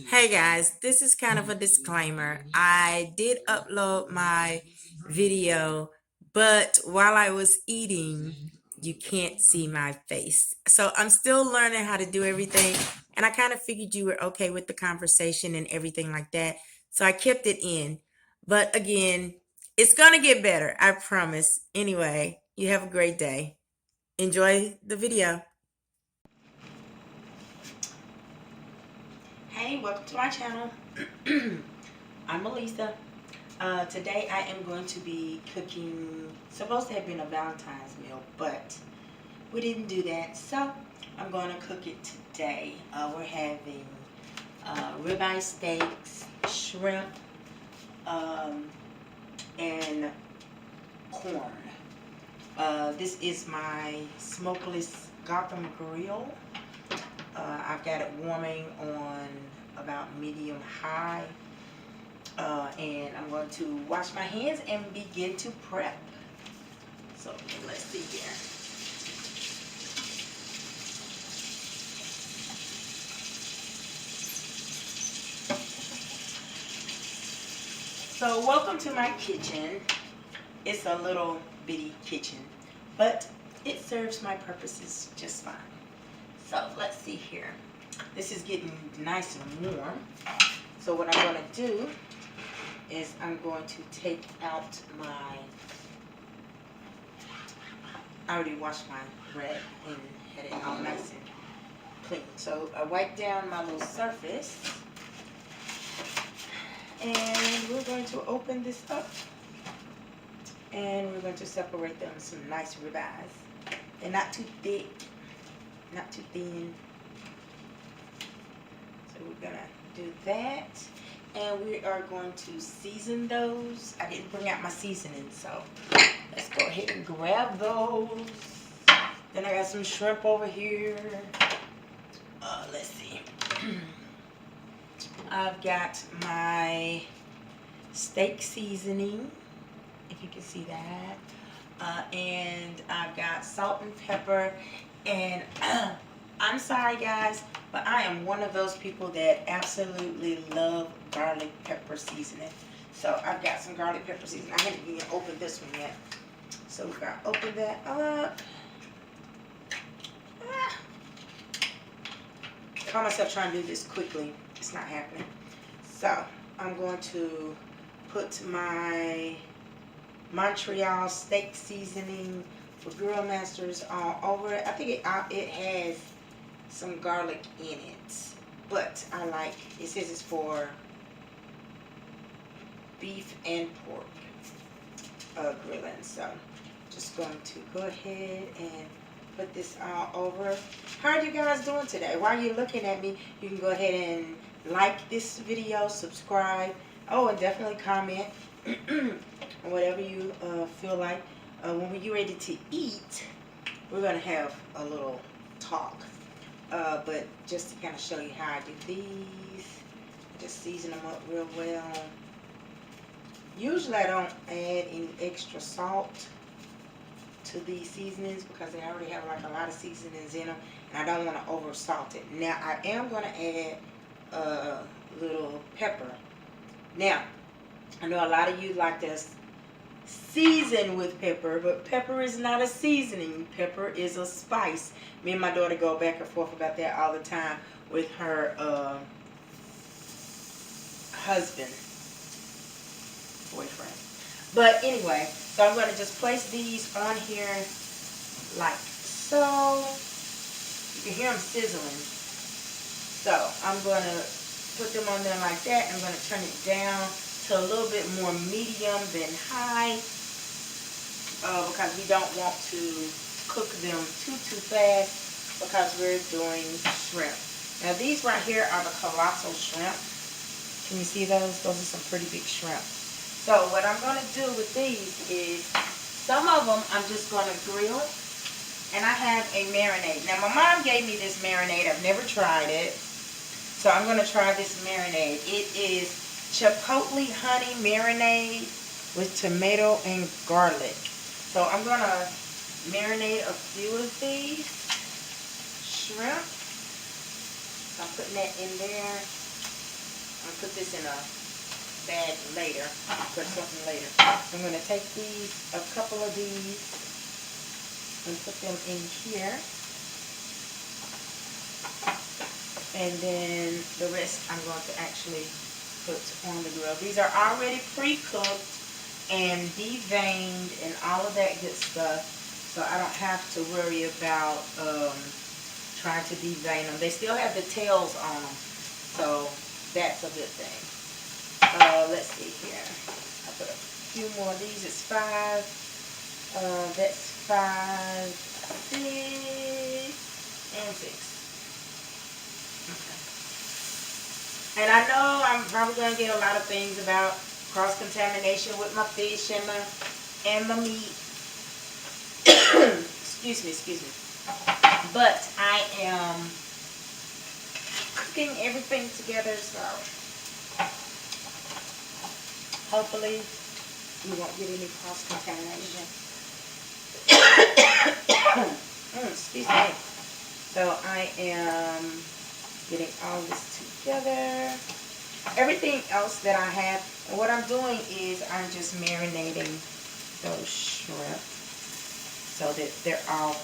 Hey guys, this is kind of a disclaimer. I did upload my video, but while I was eating, you can't see my face. So I'm still learning how to do everything, and I kind of figured you were okay with the conversation and everything like that. So I kept it in. But again, it's going to get better, I promise. Anyway, you have a great day. Enjoy the video. Hey, welcome to my channel. I'm Melissa. Today I am going to be cooking, supposed to have been a Valentine's meal, but we didn't do that, so I'm going to cook it today. We're having ribeye steaks, shrimp, and corn. This is my smokeless Gotham grill. I've got it warming on about medium high. And I'm going to wash my hands and begin to prep. So let's see here. So welcome to my kitchen. It's a little bitty kitchen, but it serves my purposes just fine. So let's see here. This is getting nice and warm. So what I'm going to do is I'm going to take out my, I already washed my bread and had it all nice and clean. So I wipe down my little surface, and we're going to open this up, and we're going to separate them some nice ribeyes. They're not too thick, not too thin. So we're going to do that. And we are going to season those. I didn't bring out my seasoning, so let's go ahead and grab those. Then I got some shrimp over here. Let's see. I've got my steak seasoning, if you can see that. And I've got salt and pepper. And I'm sorry guys, but I am one of those people that absolutely love garlic pepper seasoning. So I've got some garlic pepper seasoning. I haven't even opened this one yet. So we're going to open that up. I caught myself trying to do this quickly. It's not happening. So I'm going to put my Montreal steak seasoning with Grill Masters all over it. I think it has some garlic in it, but I like, it says it's for beef and pork grilling. So just going to go ahead and put this all over. How are you guys doing today? While you're looking at me, you can go ahead and like this video, subscribe, and definitely comment whatever you feel like. When we're ready to eat, we're going to have a little talk. But just to kind of show you how I do these, I just season them up real well. Usually I don't add any extra salt to these seasonings because they already have like a lot of seasonings in them, and I don't want to over salt it. Now I am going to add a little pepper. Now I know a lot of you like to season with pepper, but pepper is not a seasoning. Pepper is a spice. Me and my daughter go back and forth about that all the time with her husband, boyfriend. But anyway, so I'm going to just place these on here like so. You can hear them sizzling. So I'm going to put them on there like that. I'm going to turn it down to a little bit more medium than high, because we don't want to cook them too fast because we're doing shrimp. Now these right here are the Colossal Shrimp. Can you see those? Those are some pretty big shrimp. So what I'm going to do with these is, some of them I'm just going to grill, and I have a marinade. Now my mom gave me this marinade. I've never tried it, so I'm going to try this marinade. It is Chipotle honey marinade with tomato and garlic. So I'm going to marinate a few of these shrimp. So I'm putting that in there. I'll put this in a bag later, put something later. So I'm going to take a couple of these, and put them in here. And then the rest I'm going to actually put on the grill. These are already pre-cooked and deveined and all of that good stuff. So I don't have to worry about trying to devein them. They still have the tails on them. So that's a good thing. Let's see here. I put a few more of these. It's 5. That's 5, 6, and 6. Okay. And I know I'm probably going to get a lot of things about cross-contamination with my fish and my meat. Excuse me. But I am cooking everything together, so hopefully we won't get any cross-contamination. Excuse me. So I am getting all this together. Everything else that I have, and what I'm doing is I'm just marinating those shrimp so that they're all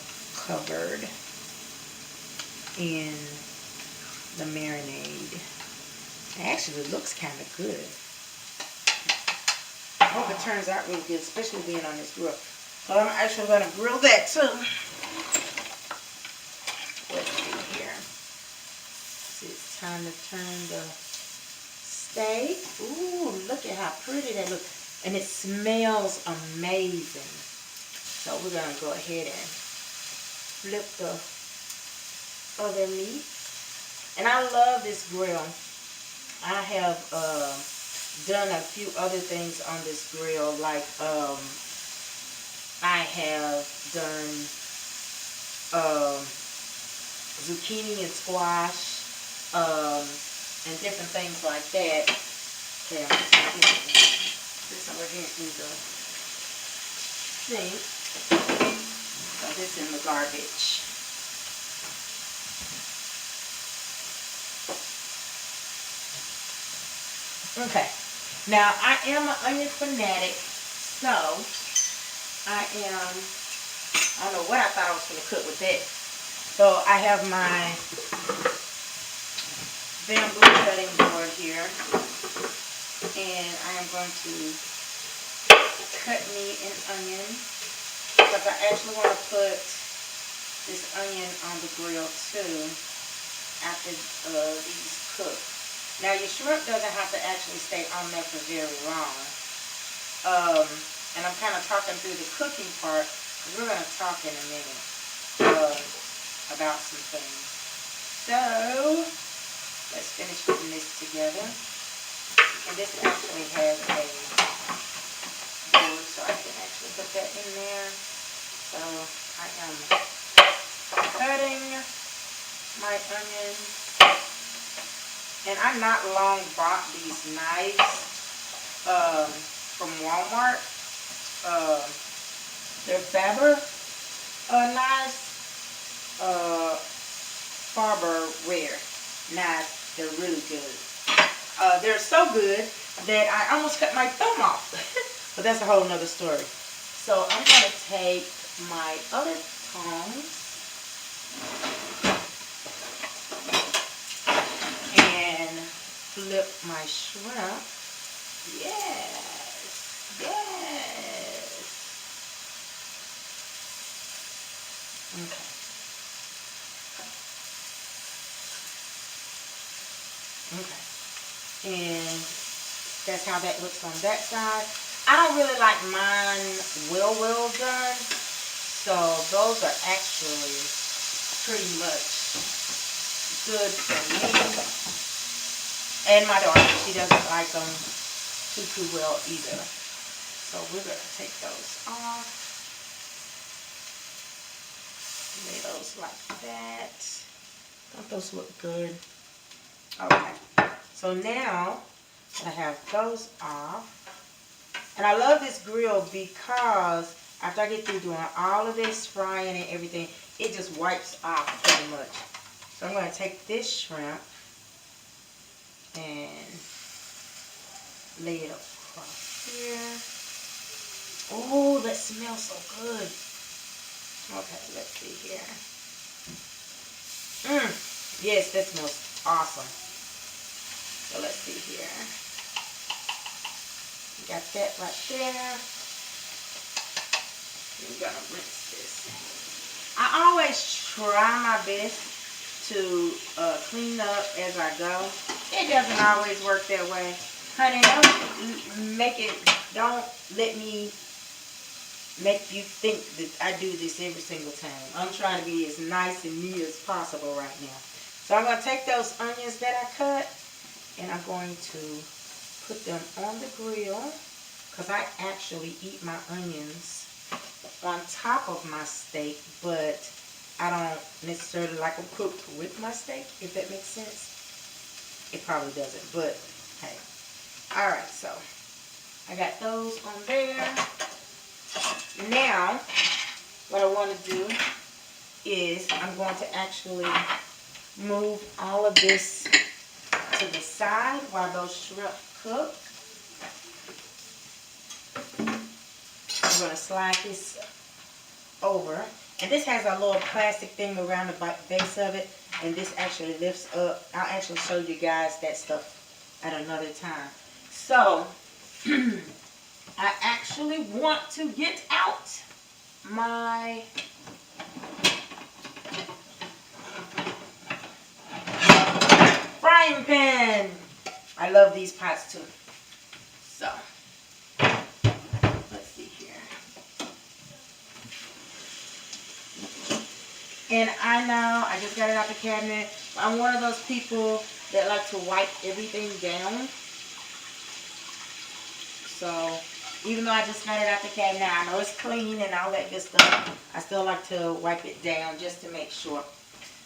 covered in the marinade. It actually looks kind of good. I hope it turns out really good, especially being on this grill. So I'm actually going to grill that too. Let's see here. So it's time to turn the steak. Ooh, look at how pretty that looks. And it smells amazing. So we're going to go ahead and flip the other meat. And I love this grill. I have done a few other things on this grill, like I have done zucchini and squash and different things like that. Okay, I'm just going to put this over here in the sink. Put this in the garbage. Okay, now I am an onion fanatic, so I don't know what I thought I was going to cook with that. So I have my bamboo cutting board here, and I am going to cut me an onion, because I actually want to put this onion on the grill too after these cook. Now your shrimp doesn't have to actually stay on there for very long. And I'm kind of talking through the cooking part, because we're going to talk in a minute about some things. So let's finish putting this together. And this actually has a board, so I can actually put that in there. So I am cutting my onion. And I not long bought these knives from Walmart. They're Faber knives. Faber Rare knives. They're really good. They're so good that I almost cut my thumb off. But that's a whole nother story. So I'm going to take my other tongs and flip my shrimp. Yes, yes. Okay. Okay. And that's how that looks on that side. I don't really like mine well done. So those are actually pretty much good for me. And my daughter, she doesn't like them too well either. So we're going to take those off. Lay those like that. Don't those look good? Okay. So now I have those off. And I love this grill because after I get through doing all of this frying and everything, it just wipes off pretty much. So I'm going to take this shrimp and lay it across here. Oh, that smells so good. Okay, let's see here. Yes, that smells awesome. So let's see here. Got that right there. I'm gonna rinse this. I always try my best to clean up as I go. It doesn't always work that way. Honey, don't let me make you think that I do this every single time. I'm trying to be as nice and neat as possible right now. So I'm going to take those onions that I cut and I'm going to put them on the grill, because I actually eat my onions on top of my steak, but I don't necessarily like them cooked with my steak, if that makes sense. It probably doesn't, but hey. Alright, so I got those on there. Now, what I want to do is I'm going to actually move all of this to the side while those shrimp cook. I'm going to slide this over. And this has a little plastic thing around the base of it. And this actually lifts up. I'll actually show you guys that stuff at another time. So, I actually want to get out my frying pan. I love these pots too. So, let's see here. And I know, I just got it out the cabinet. I'm one of those people that like to wipe everything down. So, even though I just got it out the cabinet, I know it's clean and all that good stuff, I still like to wipe it down just to make sure.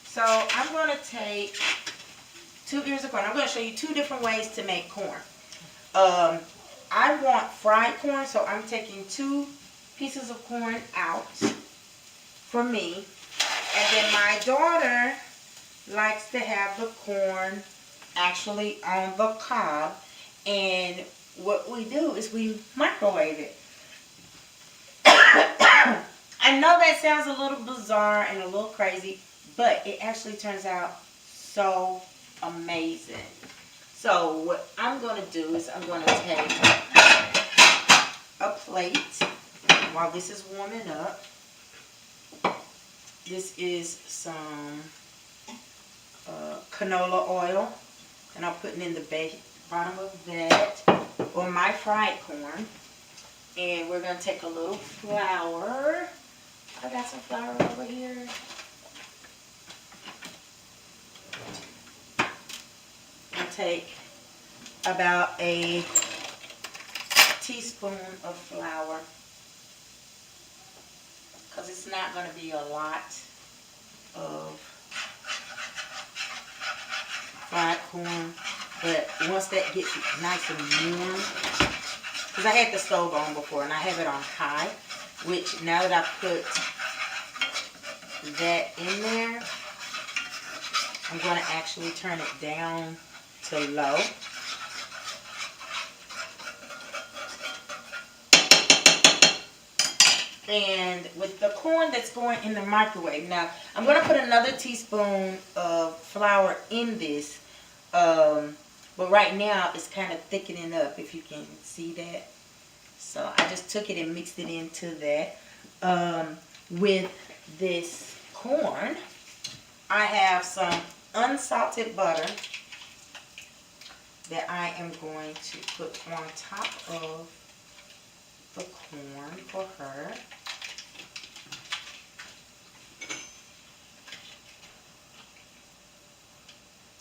So, I'm going to take 2 ears of corn. I'm going to show you 2 different ways to make corn. I want fried corn, so I'm taking 2 pieces of corn out for me. And then my daughter likes to have the corn actually on the cob. And what we do is we microwave it. I know that sounds a little bizarre and a little crazy, but it actually turns out so amazing. So what I'm going to do is I'm going to take a plate while this is warming up. This is some canola oil, and I'm putting in the bottom of that for my fried corn. And we're going to take a little flour. I got some flour over here. I'll take about a teaspoon of flour, because it's not going to be a lot of fried corn. But once that gets nice and warm, because I had the stove on before and I have it on high, which now that I put that in there, I'm going to actually turn it down to low. And with the corn that's going in the microwave, now I'm going to put another teaspoon of flour in this, but right now it's kind of thickening up, if you can see that. So I just took it and mixed it into that. With this corn, I have some unsalted butter that I am going to put on top of the corn for her.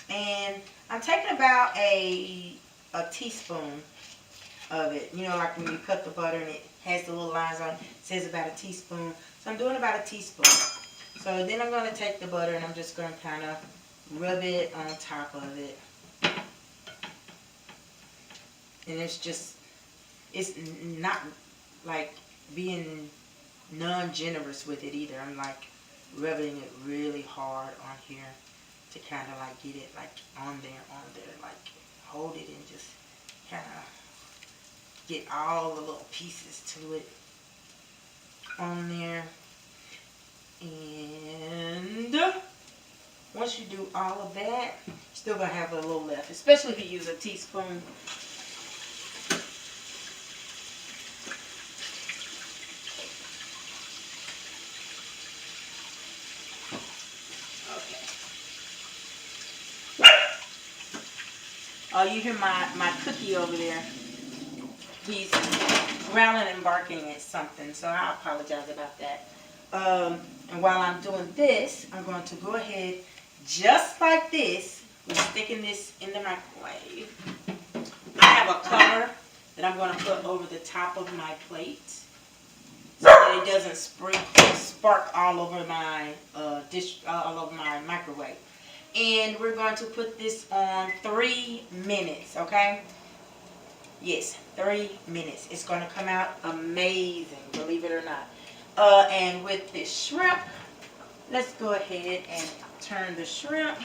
And I'm taking about a teaspoon of it. You know, like when you cut the butter and it has the little lines on it, it says about a teaspoon. So I'm doing about a teaspoon. So then I'm going to take the butter and I'm just going to kind of rub it on top of it. And it's not like being non-generous with it either. I'm like rubbing it really hard on here to kind of like get it like on there, like hold it and just kind of get all the little pieces to it on there. And once you do all of that, you're still going to have a little left, especially if you use a teaspoon. Oh, you hear my cookie over there. He's growling and barking at something, so I apologize about that. And while I'm doing this, I'm going to go ahead, just like this, we're sticking this in the microwave. I have a cover that I'm going to put over the top of my plate so that it doesn't spark all over my all over my microwave. And we're going to put this on 3 minutes, okay? Yes, 3 minutes. It's going to come out amazing, believe it or not. And with this shrimp, let's go ahead and turn the shrimp.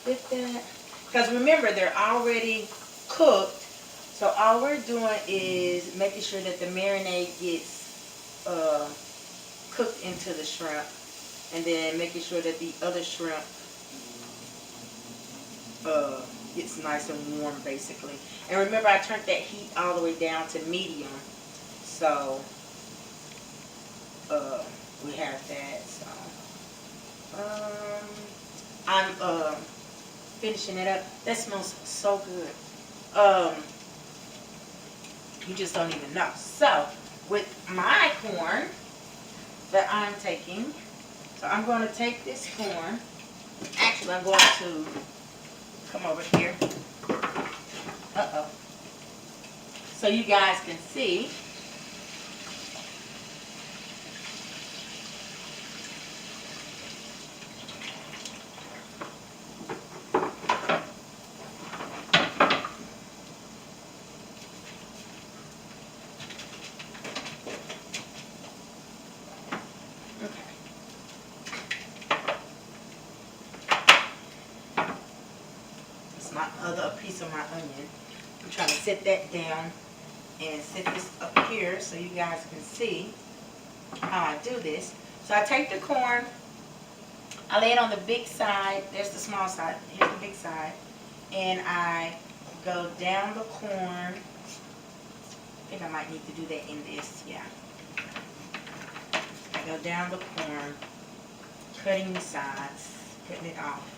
With that. Because remember, they're already cooked. So all we're doing is making sure that the marinade gets cooked into the shrimp, and then making sure that the other shrimp gets nice and warm, basically. And remember, I turned that heat all the way down to medium, so we have that. So I'm finishing it up. That smells so good. You just don't even know. So with my corn that I'm taking, so I'm going to take this corn. Actually, I'm going to come over here. So you guys can see. My other piece of my onion. I'm trying to set that down and set this up here so you guys can see how I do this. So I take the corn, I lay it on the big side. There's the small side. Here's the big side. And I go down the corn. I think I might need to do that in this. Yeah. I go down the corn, cutting the sides, cutting it off.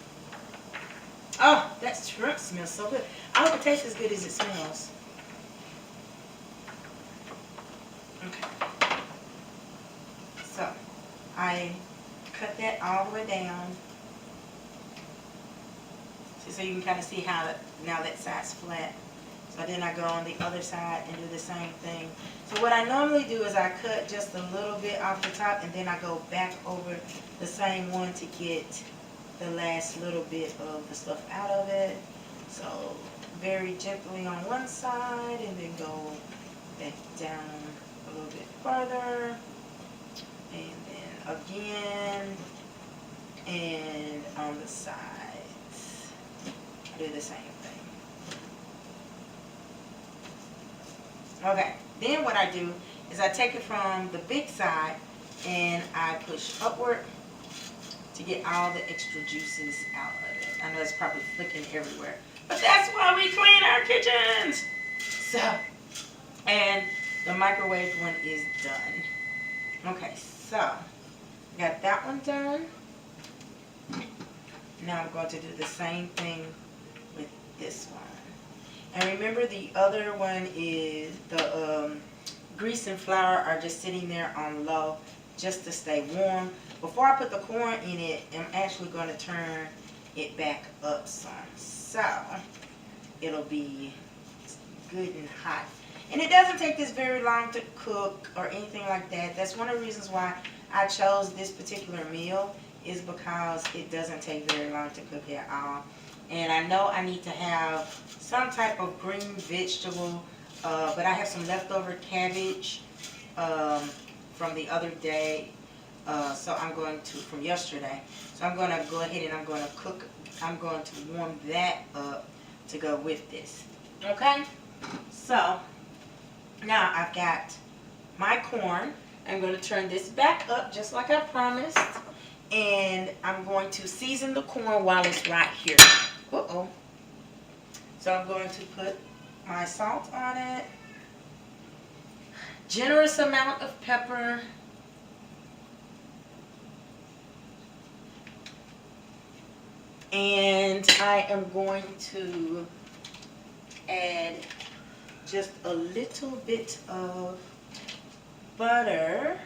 Oh, that shrimp smells so good. I hope it tastes as good as it smells. Okay. So, I cut that all the way down. So you can kind of see how now that side's flat. So then I go on the other side and do the same thing. So what I normally do is I cut just a little bit off the top, and then I go back over the same one to get the last little bit of the stuff out of it. So very gently on one side, and then go back down a little bit further, and then again, and on the sides I do the same thing. Okay, then what I do is I take it from the big side and I push upward to get all the extra juices out of it. I know it's probably flicking everywhere, but that's why we clean our kitchens. So, and the microwave one is done. Okay, so got that one done. Now I'm going to do the same thing with this one. And remember, the other one is the grease and flour are just sitting there on low just to stay warm. Before I put the corn in it, I'm actually going to turn it back up some, so it'll be good and hot. And it doesn't take this very long to cook or anything like that. That's one of the reasons why I chose this particular meal, is because it doesn't take very long to cook at all. And I know I need to have some type of green vegetable, but I have some leftover cabbage from the other day. So I'm going to, from yesterday. So I'm going to go ahead and I'm going to warm that up to go with this. Okay, so now I've got my corn. I'm going to turn this back up just like I promised, and I'm going to season the corn while it's right here. Uh-oh. So I'm going to put my salt on it, generous amount of pepper, and I am going to add just a little bit of butter,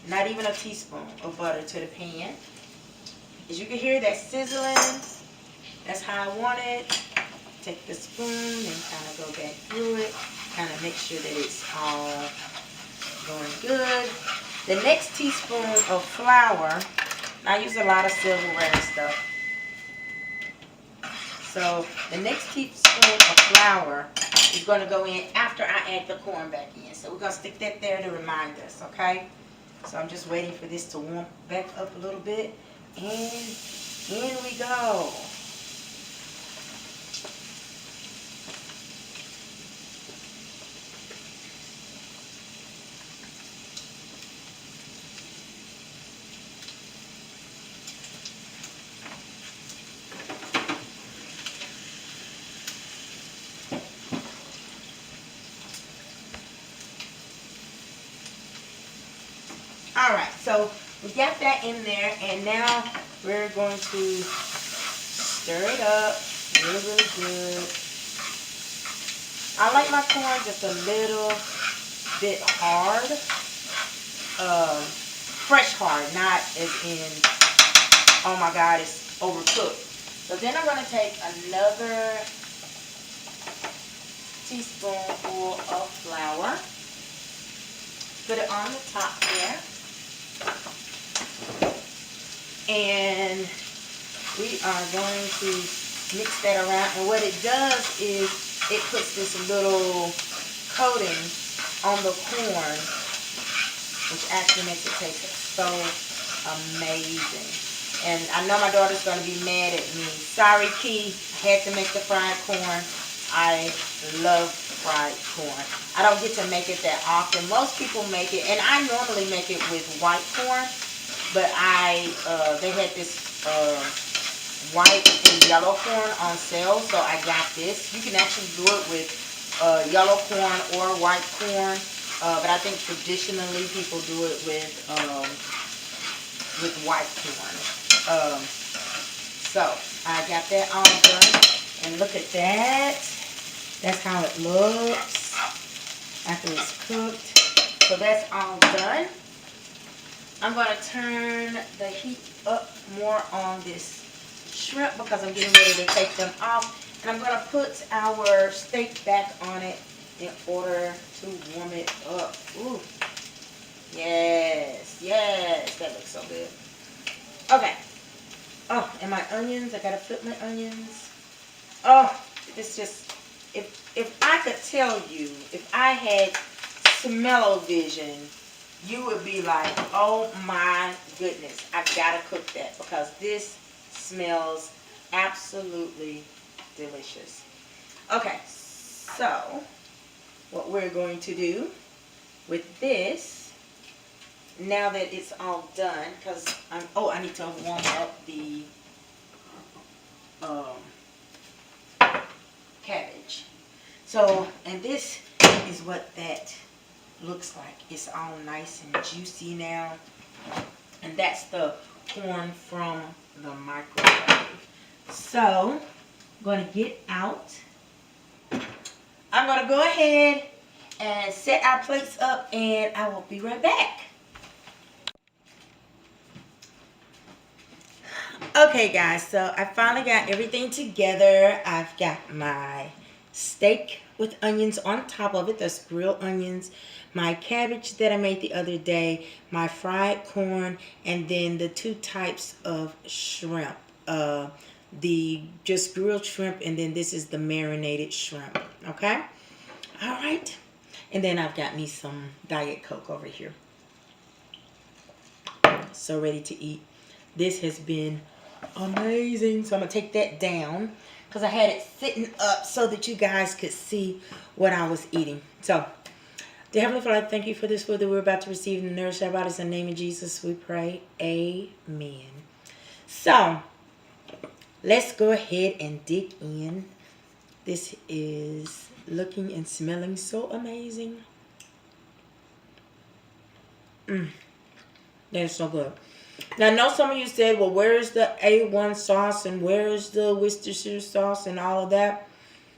not even a teaspoon of butter to the pan. As you can hear that sizzling, that's how I want it. Take the spoon and kind of go back through it, kind of make sure that it's all going good. The next teaspoon of flour, I use a lot of silverware and stuff. So the next teaspoon of flour is going to go in after I add the corn back in. So we're going to stick that there to remind us, okay? So I'm just waiting for this to warm back up a little bit. And in we go. Alright, so we got that in there, and now we're going to stir it up really, really good. I like my corn just a little bit hard, fresh hard, not as in, oh my God, it's overcooked. So then I'm going to take another teaspoonful of flour, put it on the top there. And we are going to mix that around, and what it does is it puts this little coating on the corn, which actually makes it taste so amazing. And I know my daughter's going to be mad at me. Sorry, Key, I had to make the fried corn. I love fried corn. I don't get to make it that often. Most people make it, and I normally make it with white corn, but they had this white and yellow corn on sale, so I got this. You can actually do it with yellow corn or white corn, but I think traditionally people do it with white corn. So I got that all done, and look at that. That's how it looks after it's cooked. So that's all done. I'm going to turn the heat up more on this shrimp because I'm getting ready to take them off. And I'm going to put our steak back on it in order to warm it up. Ooh. Yes, yes, that looks so good. Okay. Oh, and my onions, I got to flip my onions. Oh, it's just, if I could tell you, if I had smell-o-vision, you would be like, oh my goodness, I've got to cook that because this smells absolutely delicious. Okay, so what we're going to do with this, now that it's all done, because I need to warm up the cabbage. So, and this is what that looks like. It's all nice and juicy now, and that's the corn from the microwave. So I'm going to get out. I'm going to go ahead and set our plates up, and I will be right back. Okay guys, so I finally got everything together. I've got my steak with onions on top of it, those grilled onions, my cabbage that I made the other day, my fried corn, and then the two types of shrimp. The just grilled shrimp, and then this is the marinated shrimp. Okay? Alright. And then I've got me some Diet Coke over here. So ready to eat. This has been amazing. So I'm going to take that down because I had it sitting up so that you guys could see what I was eating. So, dear Heavenly Father, thank you for this food that we're about to receive and nourish our bodies. In the name of Jesus, we pray. Amen. So, let's go ahead and dig in. This is looking and smelling so amazing. That is so good. Now, I know some of you said, well, where's the A1 sauce and where's the Worcestershire sauce and all of that?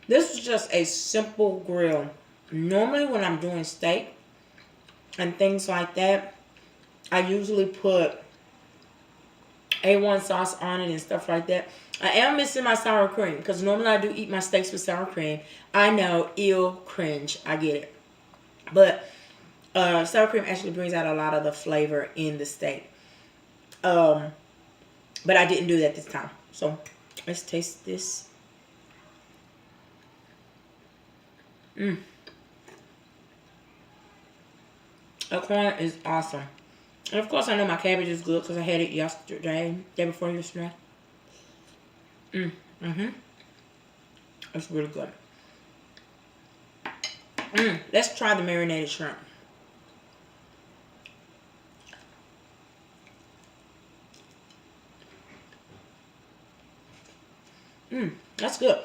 This is just a simple grill. Normally, when I'm doing steak and things like that, I usually put A1 sauce on it and stuff like that. I am missing my sour cream because normally I do eat my steaks with sour cream. I know, ew, cringe. I get it. But sour cream actually brings out a lot of the flavor in the steak. But I didn't do that this time. So let's taste this. The corn is awesome. And of course I know my cabbage is good because I had it yesterday, day before yesterday. It's really good. Let's try the marinated shrimp. That's good.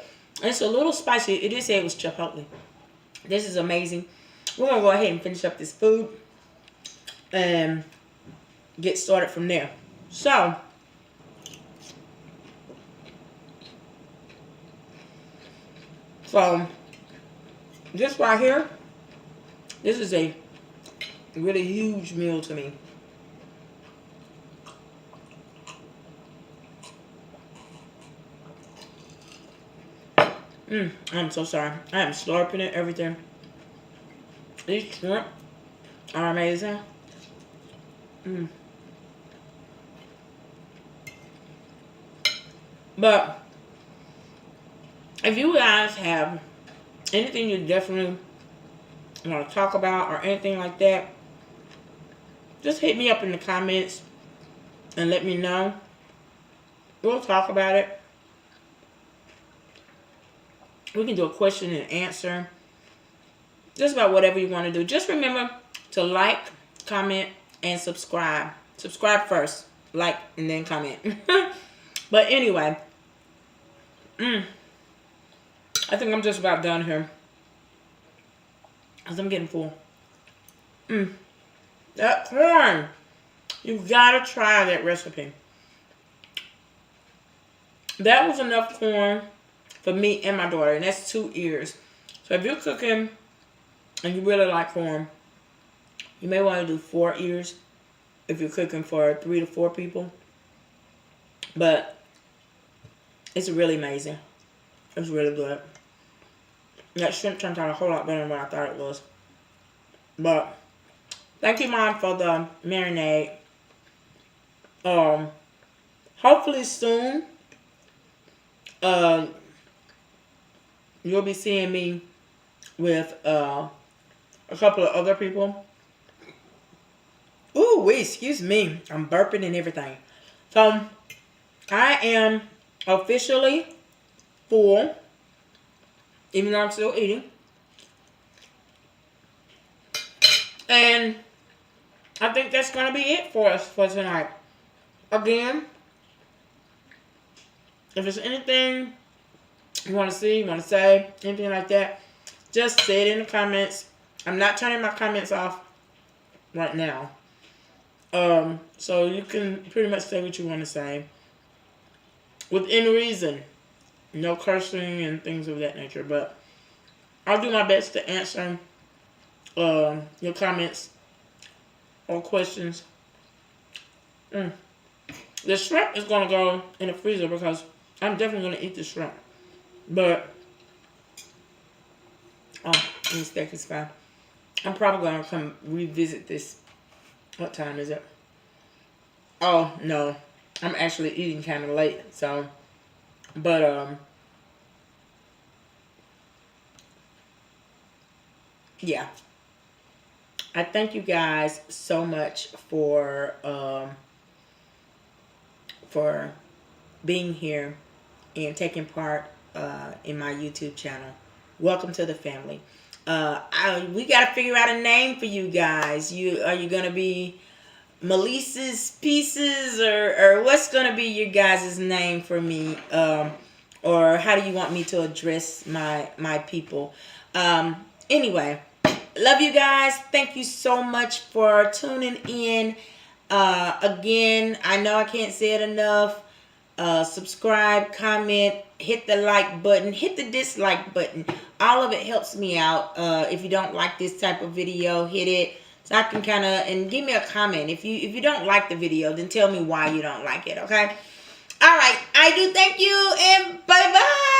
It's a little spicy. It did say it was Chipotle. This is amazing. We're going to go ahead and finish up this food and get started from there. So, this right here, this is a really huge meal to me. I'm so sorry. I am slurping it, everything. These shrimp are amazing. But if you guys have anything you definitely want to talk about or anything like that, just hit me up in the comments and let me know. We'll talk about it. We can do a question and answer. Just about whatever you want to do. Just remember to like, comment, and subscribe. Subscribe first. Like, and then comment. But anyway. I think I'm just about done here. Because I'm getting full. That corn. You gotta try that recipe. That was enough corn for me and my daughter. And that's 2 ears. So if you're cooking and you really like corn, you may want to do 4 ears if you're cooking for 3 to 4 people. But it's really amazing. It's really good. That shrimp turned out a whole lot better than what I thought it was. But thank you, Mom, for the marinade. Hopefully soon, you'll be seeing me with a couple of other people. Ooh, wait, excuse me. I'm burping and everything. So, I am officially full, even though I'm still eating. And I think that's going to be it for us for tonight. Again, if there's anything you want to see, you want to say, anything like that, just say it in the comments. I'm not turning my comments off right now. So you can pretty much say what you want to say. Within reason. No cursing and things of that nature. But I'll do my best to answer your comments or questions. The shrimp is going to go in the freezer because I'm definitely going to eat the shrimp. But, the steak is fine. I'm probably going to come revisit this. What time is it? Oh, no. I'm actually eating kind of late. So, but, yeah. I thank you guys so much for being here and taking part in my YouTube channel. Welcome to the family. We got to figure out a name for you guys. Are you going to be Melissa's Pieces, or what's going to be your guys' name for me? Or how do you want me to address my people? Anyway, love you guys. Thank you so much for tuning in. Again, I know I can't say it enough. Subscribe, comment, hit the like button, hit the dislike button. All of it helps me out. If you don't like this type of video, hit it so I can kind of, and give me a comment. If you don't like the video, then tell me why you don't like it, okay? All right, I do thank you, and bye-bye.